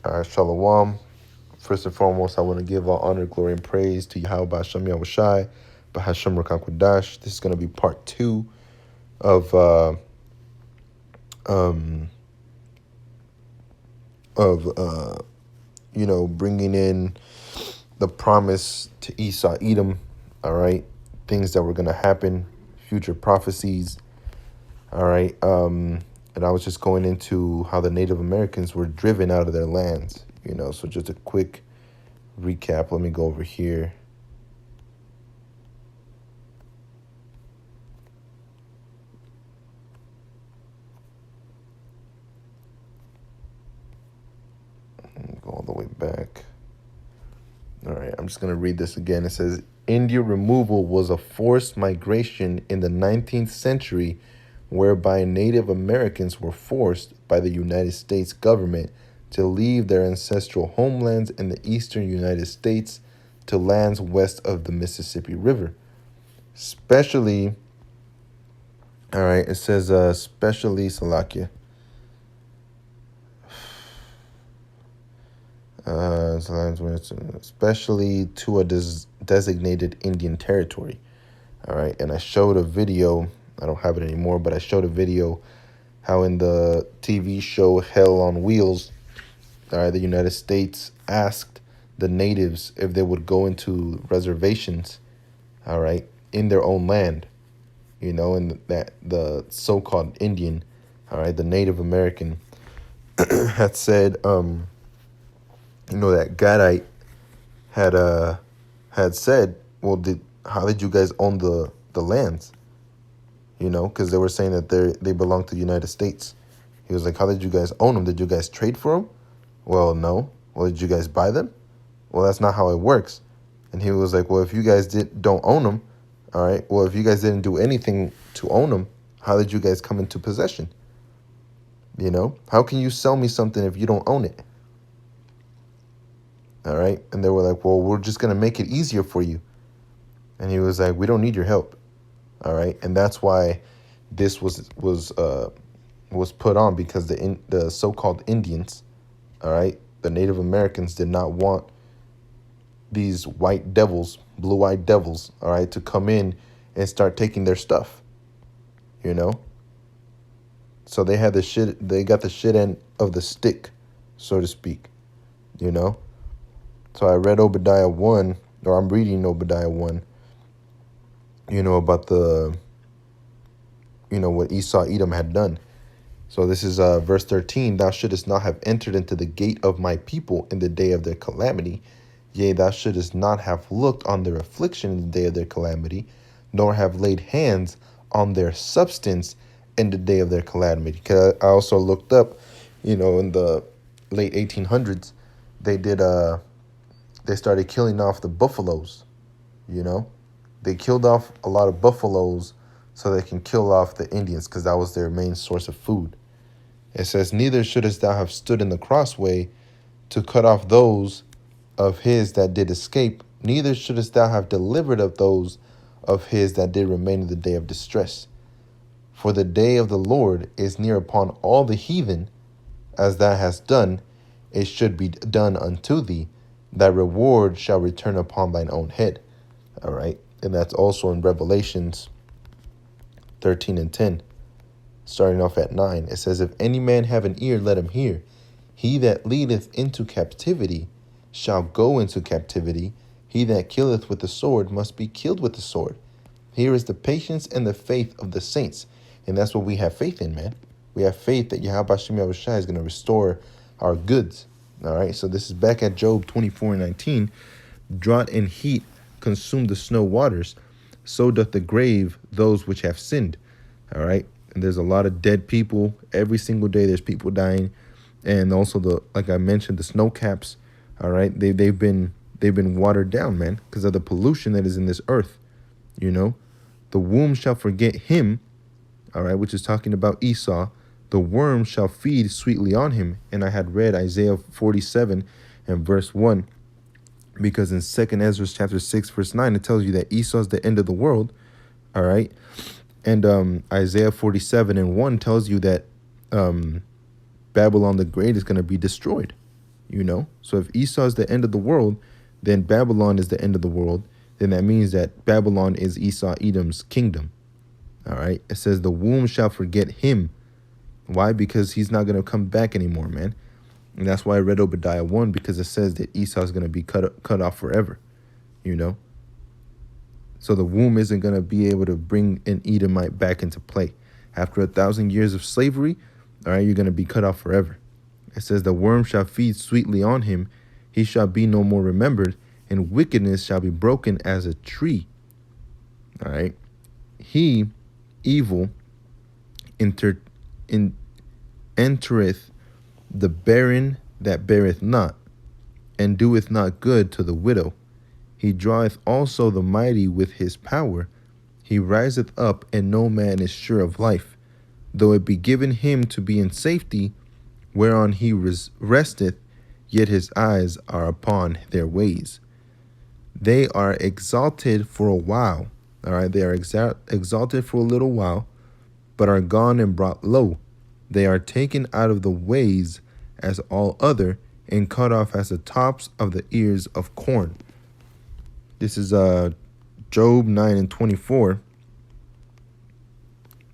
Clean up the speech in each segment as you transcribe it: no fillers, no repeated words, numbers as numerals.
Shalom. First and foremost, I want to give all honor, glory, and praise to Yahweh Ba'Shem Yahushai, B'Hashem Rakakwadash. This is going to be part 2 of um bringing in the promise to Esau, Edom. All right, things that were going to happen, future prophecies. All right, and I was just going into how the Native Americans were driven out of their lands. So just a quick recap. Let me go over here. Go all the way back. All right, I'm just going to read this again. It says, India removal was a forced migration in the 19th century whereby Native Americans were forced by the United States government to leave their ancestral homelands in the eastern United States to lands west of the Mississippi River. Especially, all right, it says, especially Salakia. Especially to a designated Indian territory. All right, and I showed a video. I don't have it anymore, but I showed a video how in the TV show Hell on Wheels, all right, the United States asked the natives if they would go into reservations, all right, in their own land, and that the so-called Indian, all right, the Native American had said, that Gadite had said, well, how did you guys own the lands? Because they were saying that they belong to the United States. He was like, how did you guys own them? Did you guys trade for them? Well, no. Well, did you guys buy them? Well, that's not how it works. And he was like, well, if you guys don't own them, all right, well, if you guys didn't do anything to own them, how did you guys come into possession? How can you sell me something if you don't own it? All right. And they were like, well, we're just going to make it easier for you. And he was like, we don't need your help. All right. And that's why this was put on, because the so-called Indians, all right, the Native Americans did not want these white devils, blue-eyed devils, all right, to come in and start taking their stuff, So they got the shit end of the stick, so to speak, So I read Obadiah 1, or I'm reading Obadiah 1, about what Esau, Edom had done. So this is verse 13. Thou shouldest not have entered into the gate of my people in the day of their calamity. Yea, thou shouldest not have looked on their affliction in the day of their calamity, nor have laid hands on their substance in the day of their calamity. Because I also looked up, in the late 1800s, they started killing off the buffaloes, They killed off a lot of buffaloes so they can kill off the Indians, because that was their main source of food. It says, neither shouldest thou have stood in the crossway to cut off those of his that did escape, neither shouldest thou have delivered up those of his that did remain in the day of distress. For the day of the Lord is near upon all the heathen, as thou hast done, it should be done unto thee. Thy reward shall return upon thine own head. All right. And that's also in Revelations 13 and 10. Starting off at 9. It says, if any man have an ear, let him hear. He that leadeth into captivity shall go into captivity. He that killeth with the sword must be killed with the sword. Here is the patience and the faith of the saints. And that's what we have faith in, man. We have faith that Yahweh Ba'Shem Yahushai is going to restore our goods. All right. So this is back at Job 24:19. Drought and heat consume the snow waters. So doth the grave those which have sinned. All right. And there's a lot of dead people. Every single day there's people dying. And also, like I mentioned, the snow caps, all right, they've been watered down, man, because of the pollution that is in this earth. The womb shall forget him, all right, which is talking about Esau. The worm shall feed sweetly on him. And I had read Isaiah 47 and verse 1, because in 2nd Ezra chapter 6, verse 9, it tells you that Esau is the end of the world, all right. And Isaiah 47 and 1 tells you that Babylon the Great is going to be destroyed, you know? So if Esau is the end of the world, then Babylon is the end of the world. Then that means that Babylon is Esau Edom's kingdom. All right. It says the womb shall forget him. Why? Because he's not going to come back anymore, man. And that's why I read Obadiah 1, because it says that Esau is going to be cut off forever, you know? So the womb isn't going to be able to bring an Edomite back into play. After 1,000 years of slavery, all right, you're going to be cut off forever. It says the worm shall feed sweetly on him. He shall be no more remembered, and wickedness shall be broken as a tree. All right. He, evil, entereth the barren that beareth not, and doeth not good to the widow. He draweth also the mighty with his power. He riseth up, and no man is sure of life. Though it be given him to be in safety, whereon he resteth, yet his eyes are upon their ways. They are exalted for a while. All right, they are exalted for a little while, but are gone and brought low. They are taken out of the ways as all other, and cut off as the tops of the ears of corn. This is Job 9:24.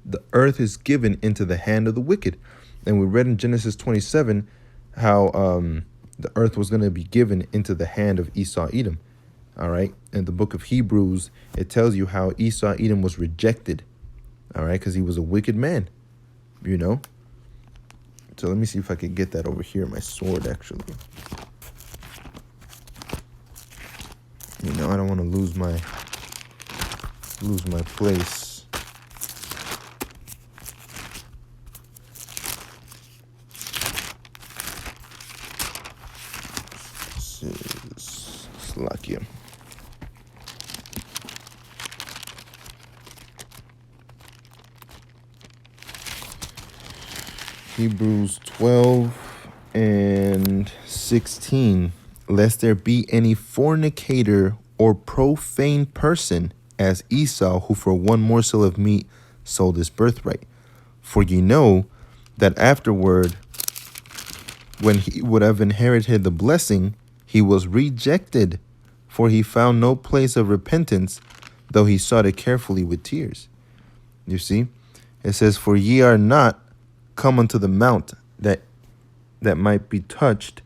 The earth is given into the hand of the wicked. And we read in Genesis 27 how the earth was going to be given into the hand of Esau Edom. All right. In the book of Hebrews, it tells you how Esau Edom was rejected. All right. Because he was a wicked man, you know. So let me see if I can get that over here, my sword, actually. You know, I don't want to lose my place. This is Slovakia. Hebrews 12:16. Lest there be any fornicator or profane person as Esau, who for one morsel of meat sold his birthright. For ye know that afterward, when he would have inherited the blessing, he was rejected, for he found no place of repentance, though he sought it carefully with tears. You see? It says, for ye are not come unto the mount that might be touched,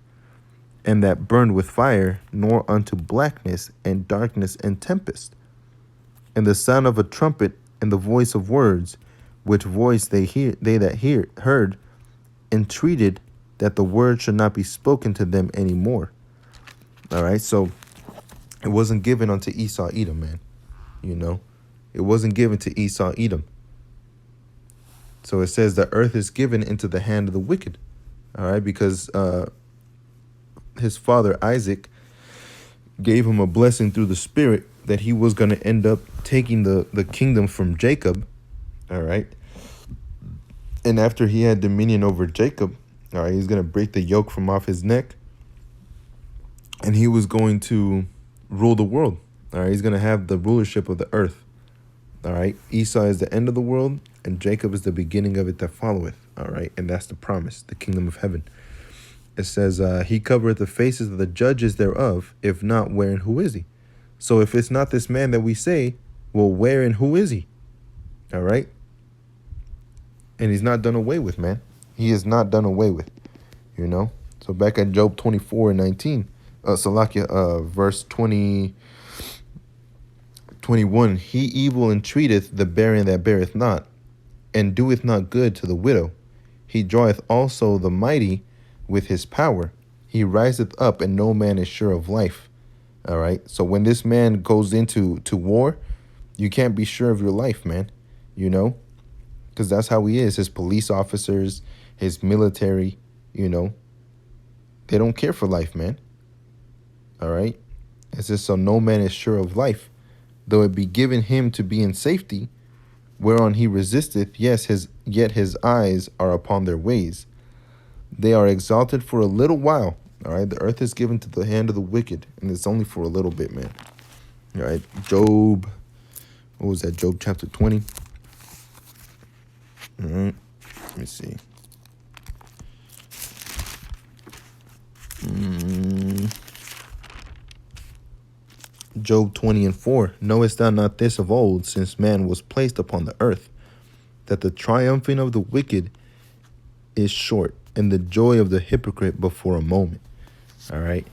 and that burned with fire, nor unto blackness and darkness and tempest, and the sound of a trumpet and the voice of words, which voice they that heard, entreated that the word should not be spoken to them anymore. All right, so it wasn't given unto Esau Edom, man. You know, it wasn't given to Esau Edom. So it says the earth is given into the hand of the wicked. All right, because his father Isaac gave him a blessing through the Spirit that he was going to end up taking the kingdom from Jacob. All right. And after he had dominion over Jacob, all right, he's going to break the yoke from off his neck, and he was going to rule the world. All right. He's going to have the rulership of the earth. All right. Esau is the end of the world, and Jacob is the beginning of it that followeth. All right. And that's the promise, the kingdom of heaven. It says, he covereth the faces of the judges thereof. If not, where and who is he? So if it's not this man that we say, well, where and who is he? All right. And he's not done away with, man. He is not done away with, you know. So back at Job 24:19, verse 21, he evil entreateth the barren that beareth not, and doeth not good to the widow. He draweth also the mighty with his power. He riseth up, and no man is sure of life. All right. So when this man goes into war, you can't be sure of your life, man, you know, because that's how he is. His police officers, his military, you know, they don't care for life, man. All right. It says, so no man is sure of life, though it be given him to be in safety, whereon he resisteth, yet his eyes are upon their ways. They are exalted for a little while. All right. The earth is given to the hand of the wicked, and it's only for a little bit, man. All right. Job. What was that? Job chapter 20. All right. Let me see. Job 20:4. Knowest thou not this of old, since man was placed upon the earth, that the triumphing of the wicked is short, and the joy of the hypocrite but for a moment. All right.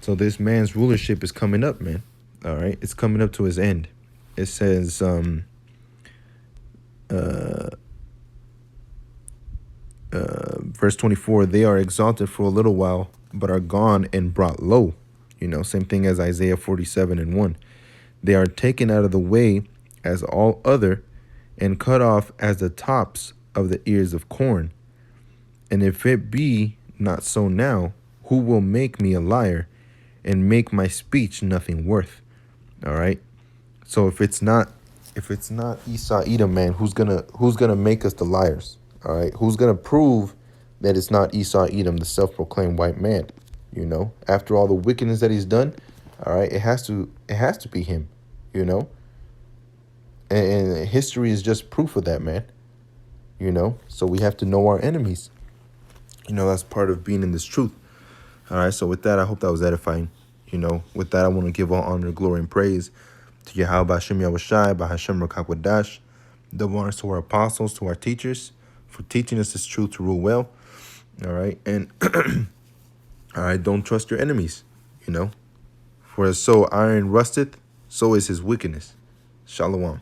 So this man's rulership is coming up, man. All right. It's coming up to his end. It says, verse 24, they are exalted for a little while, but are gone and brought low. Same thing as Isaiah 47:1. They are taken out of the way as all other, and cut off as the tops of the ears of corn. And if it be not so now, who will make me a liar and make my speech nothing worth? All right. So if it's not Esau Edom, man, who's gonna make us the liars? All right. Who's gonna prove that it's not Esau Edom, the self-proclaimed white man? After all the wickedness that he's done, all right, it has to be him, and history is just proof of that, man. So we have to know our enemies. That's part of being in this truth. All right, so with that, I hope that was edifying. With that, I want to give all honor, glory, and praise to Yahweh B'Hashem Yahushai, B'Hashem Rakakwadash. Double honors to our apostles, to our teachers, for teaching us this truth to rule well. All right, and all right, don't trust your enemies. For as so iron rusteth, so is his wickedness. Shalom.